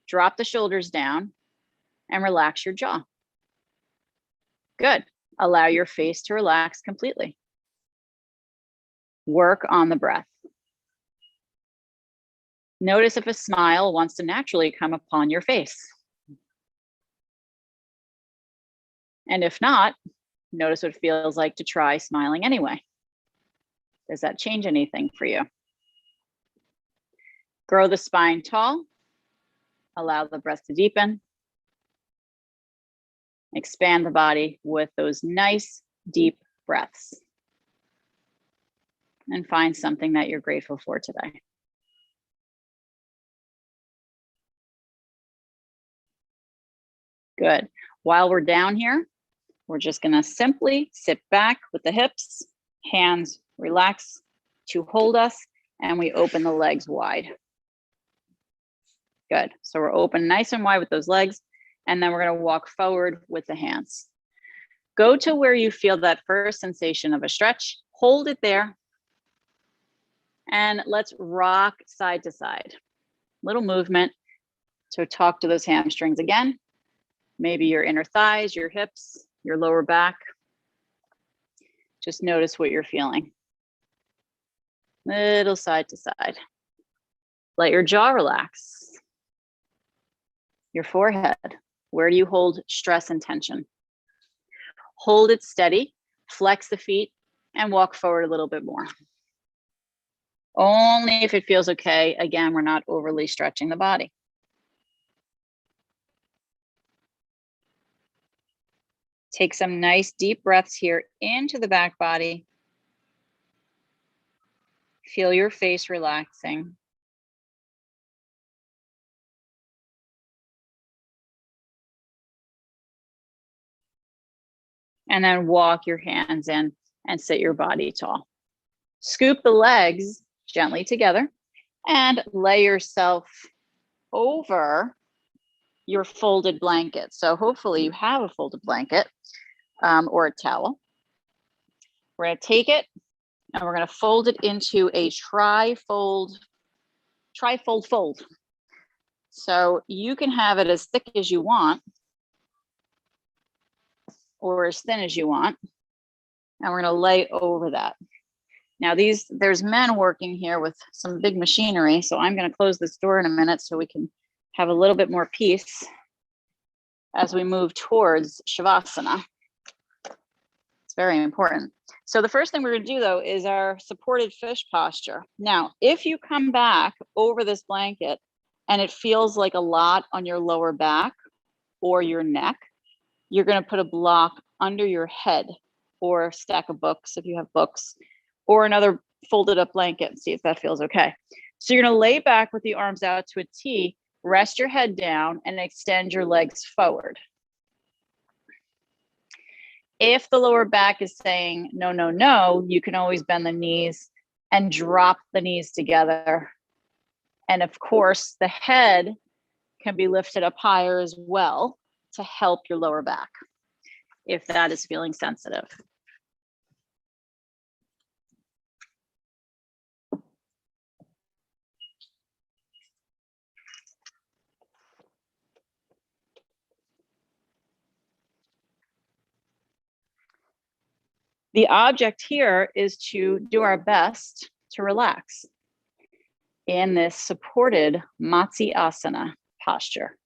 Drop the shoulders down and relax your jaw. Good. Allow your face to relax completely. Work on the breath. Notice if a smile wants to naturally come upon your face. And if not, notice what it feels like to try smiling anyway. Does that change anything for you? Grow the spine tall. Allow the breath to deepen. Expand the body with those nice, deep breaths. And find something that you're grateful for today. Good. While we're down here, we're just going to simply sit back with the hips, hands relax to hold us, and we open the legs wide. Good. So we're open nice and wide with those legs, and then we're going to walk forward with the hands. Go to where you feel that first sensation of a stretch. Hold it there. And let's rock side to side. Little movement. So talk to those hamstrings again. Maybe your inner thighs, your hips, your lower back. Just notice what you're feeling. Little side to side. Let your jaw relax. Your forehead. Where do you hold stress and tension? Hold it steady, flex the feet, and walk forward a little bit more. Only if it feels okay. Again, we're not overly stretching the body. Take some nice deep breaths here into the back body. Feel your face relaxing. And then walk your hands in and sit your body tall. Scoop the legs gently together and lay yourself over your folded blanket. So hopefully you have a folded blanket or a towel. We're going to take it and we're going to fold it into a tri-fold fold. So you can have it as thick as you want or as thin as you want. And we're going to lay over that. Now there's men working here with some big machinery. So I'm going to close this door in a minute so we can have a little bit more peace as we move towards Shavasana. It's very important. So the first thing we're going to do though is our supported fish posture. Now, if you come back over this blanket and it feels like a lot on your lower back or your neck, you're going to put a block under your head or a stack of books if you have books, or another folded up blanket and see if that feels okay. So you're going to lay back with the arms out to a T, rest your head down and extend your legs forward. If the lower back is saying no, no, no, you can always bend the knees and drop the knees together. And of course, the head can be lifted up higher as well to help your lower back if that is feeling sensitive. The object here is to do our best to relax in this supported Matsyasana posture.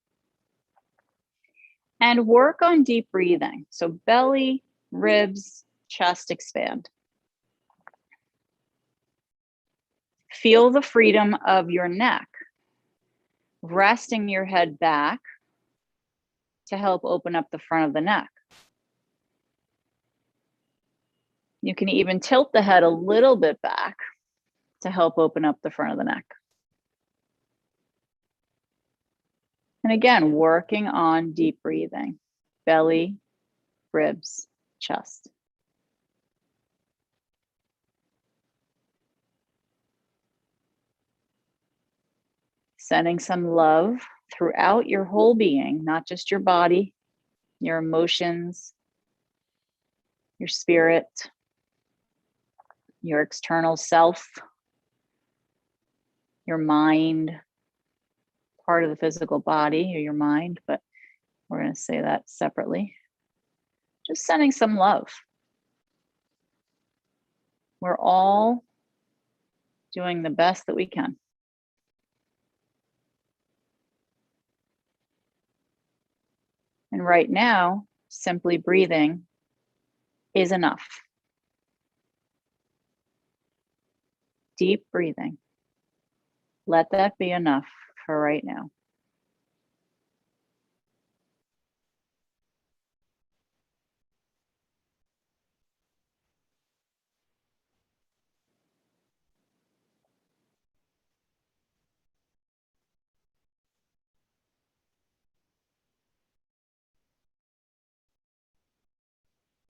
And work on deep breathing. So belly, ribs, chest expand. Feel the freedom of your neck, resting your head back to help open up the front of the neck. You can even tilt the head a little bit back to help open up the front of the neck. And again, working on deep breathing, belly, ribs, chest. Sending some love throughout your whole being, not just your body, your emotions, your spirit, your external self, your mind, part of the physical body or your mind, but we're going to say that separately. Just sending some love. We're all doing the best that we can. And right now, simply breathing is enough. Deep breathing. Let that be enough for right now.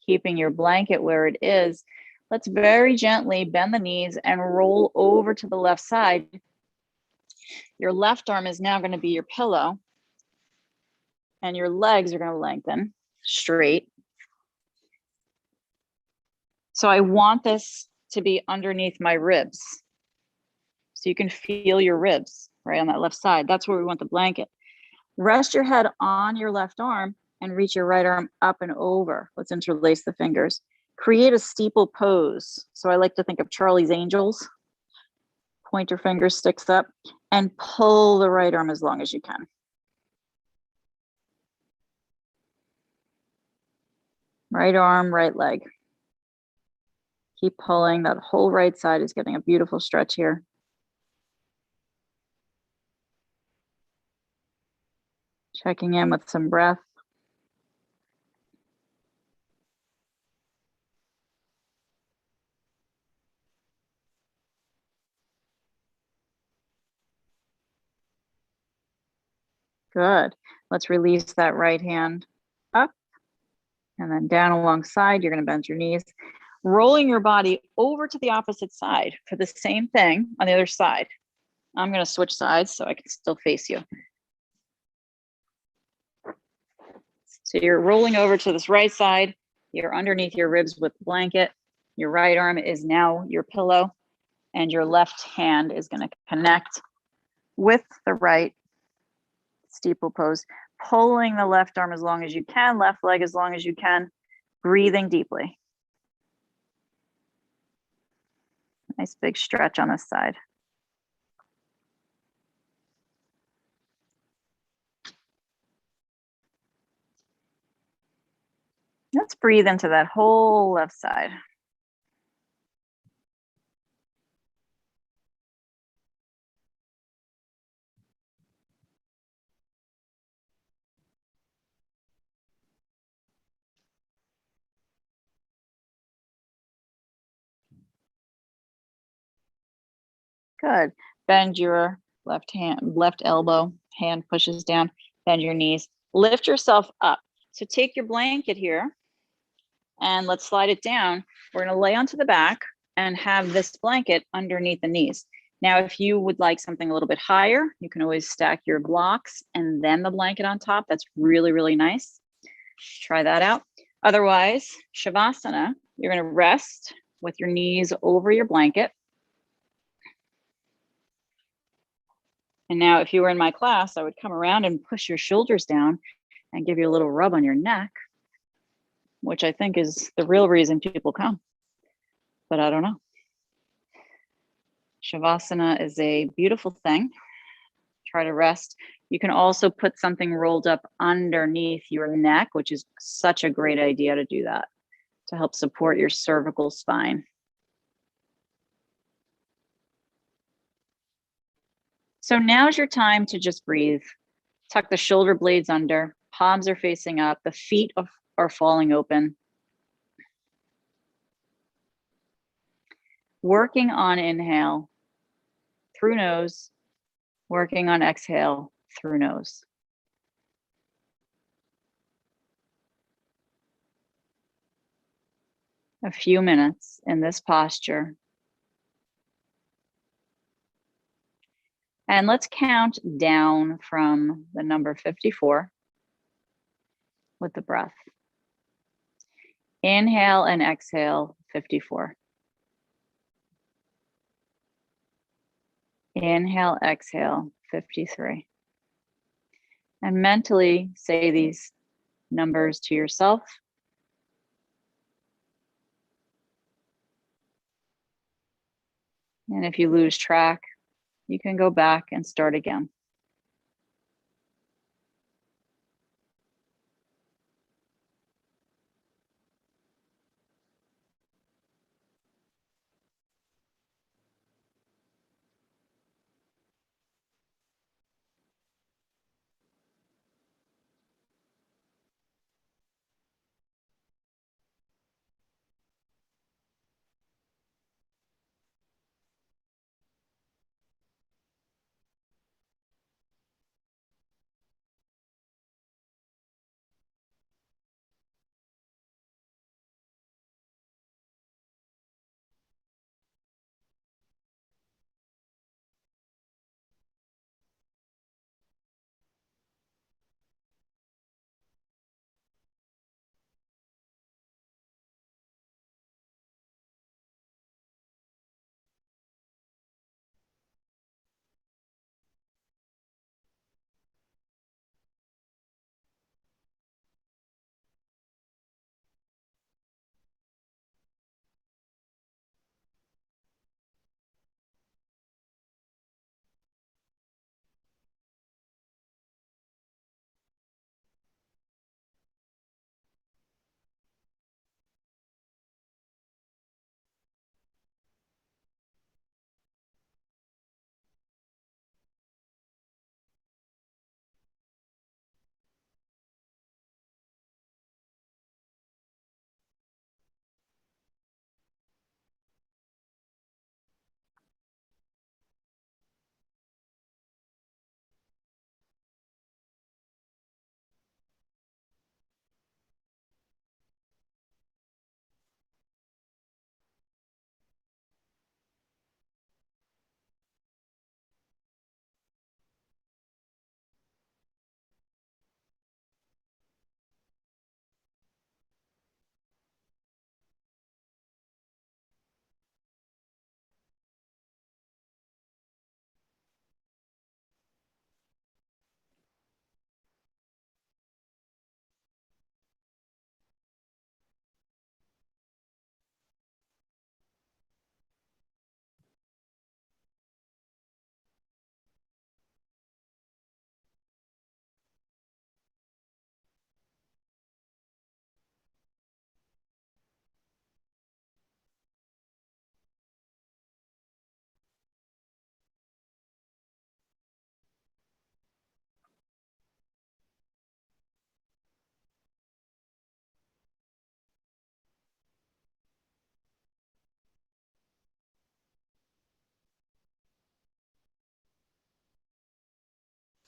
Keeping your blanket where it is, Let's very gently bend the knees and roll over to the left side. Your left arm is now going to be your pillow, and your legs are going to lengthen straight. So I want this to be underneath my ribs. So you can feel your ribs right on that left side. That's where we want the blanket. Rest your head on your left arm and reach your right arm up and over. Let's interlace the fingers. Create a steeple pose. So I like to think of Charlie's Angels. Pointer finger sticks up and pull the right arm as long as you can. Right arm, right leg. Keep pulling. That whole right side is getting a beautiful stretch here. Checking in with some breath. Good. Let's release that right hand up and then down alongside. You're going to bend your knees, rolling your body over to the opposite side for the same thing on the other side. I'm going to switch sides so I can still face you. So you're rolling over to this right side. You're underneath your ribs with the blanket. Your right arm is now your pillow, and your left hand is going to connect with the right steeple pose, pulling the left arm as long as you can, left leg as long as you can, breathing deeply. Nice big stretch on this side. Let's breathe into that whole left side. Good. Bend your left hand, left elbow, hand pushes down, bend your knees, lift yourself up. So take your blanket here and let's slide it down. We're going to lay onto the back and have this blanket underneath the knees. Now, if you would like something a little bit higher, you can always stack your blocks and then the blanket on top. That's really, really nice. Try that out. Otherwise, Shavasana, you're going to rest with your knees over your blanket. And now if you were in my class, I would come around and push your shoulders down and give you a little rub on your neck, which I think is the real reason people come, but I don't know. Shavasana is a beautiful thing. Try to rest. You can also put something rolled up underneath your neck, which is such a great idea to do that, to help support your cervical spine. So now's your time to just breathe. Tuck the shoulder blades under, palms are facing up, the feet are falling open. Working on inhale through nose, working on exhale through nose. A few minutes in this posture. And let's count down from the number 54 with the breath. Inhale and exhale, 54. Inhale, exhale, 53. And mentally say these numbers to yourself. And if you lose track, you can go back and start again.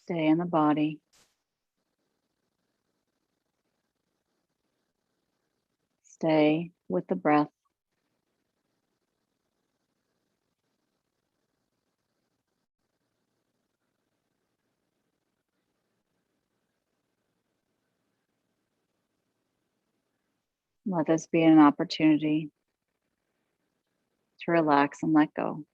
Stay in the body. Stay with the breath. Let this be an opportunity to relax and let go.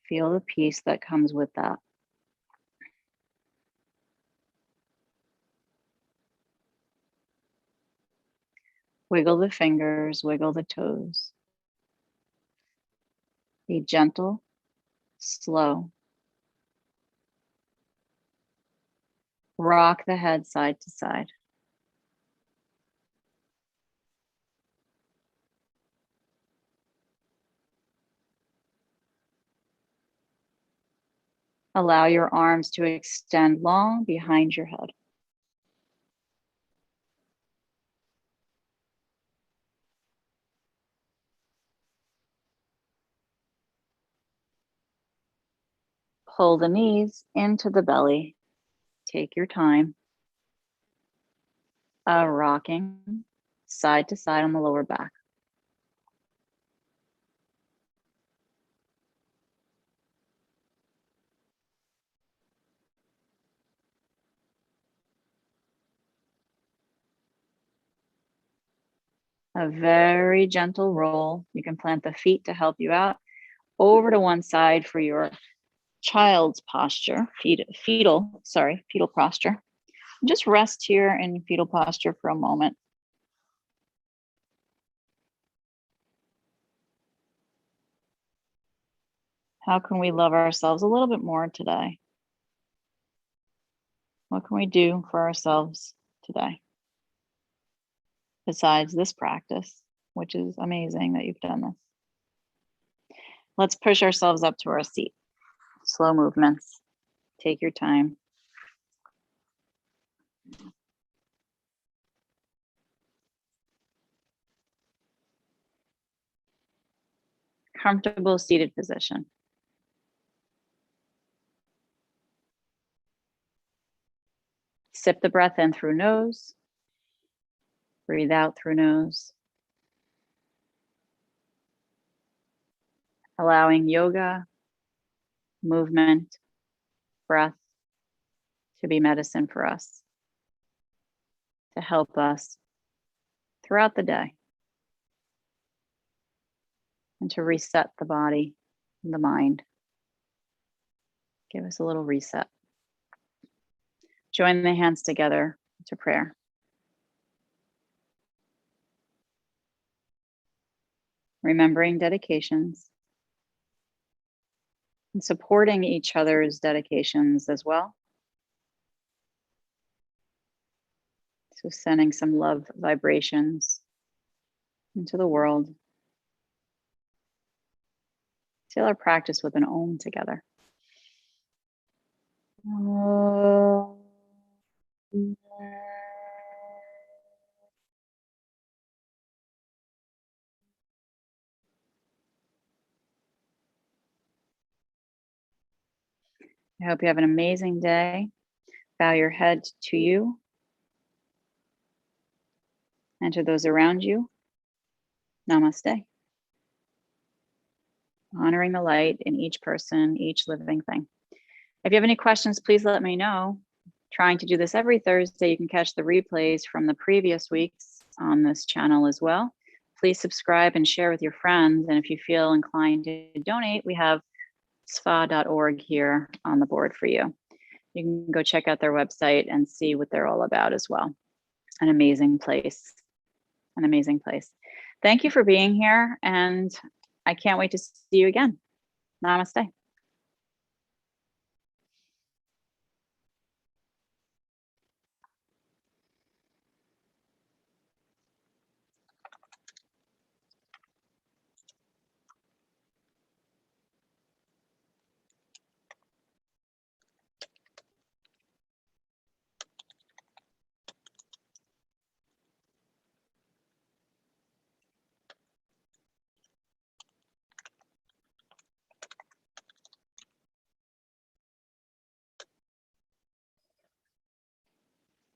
Feel the peace that comes with that. Wiggle the fingers, wiggle the toes. Be gentle, slow. Rock the head side to side. Allow your arms to extend long behind your head. Pull the knees into the belly. Take your time. Rocking side to side on the lower back. A very gentle roll. You can plant the feet to help you out. Over to one side for your child's posture, fetal posture. Just rest here in fetal posture for a moment. How can we love ourselves a little bit more today? What can we do for ourselves today? Besides this practice, which is amazing that you've done this. Let's push ourselves up to our seat. Slow movements. Take your time. Comfortable seated position. Sip the breath in through nose. Breathe out through nose. Allowing yoga, movement, breath to be medicine for us, to help us throughout the day, and to reset the body and the mind. Give us a little reset. Join the hands together to prayer. Remembering dedications and supporting each other's dedications as well. So sending some love vibrations into the world. Seal our practice with an Om together. I hope you have an amazing day. Bow your head to you and to those around you. Namaste. Honoring the light in each person, each living thing. If you have any questions, please let me know. Trying to do this every Thursday. You can catch the replays from the previous weeks on this channel as well. Please subscribe and share with your friends. And if you feel inclined to donate, we have sva.org here on the board for you. You can go check out their website and see what they're all about as well. An amazing place. An amazing place. Thank you for being here, and I can't wait to see you again. Namaste.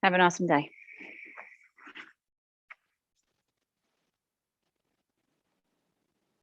Have an awesome day.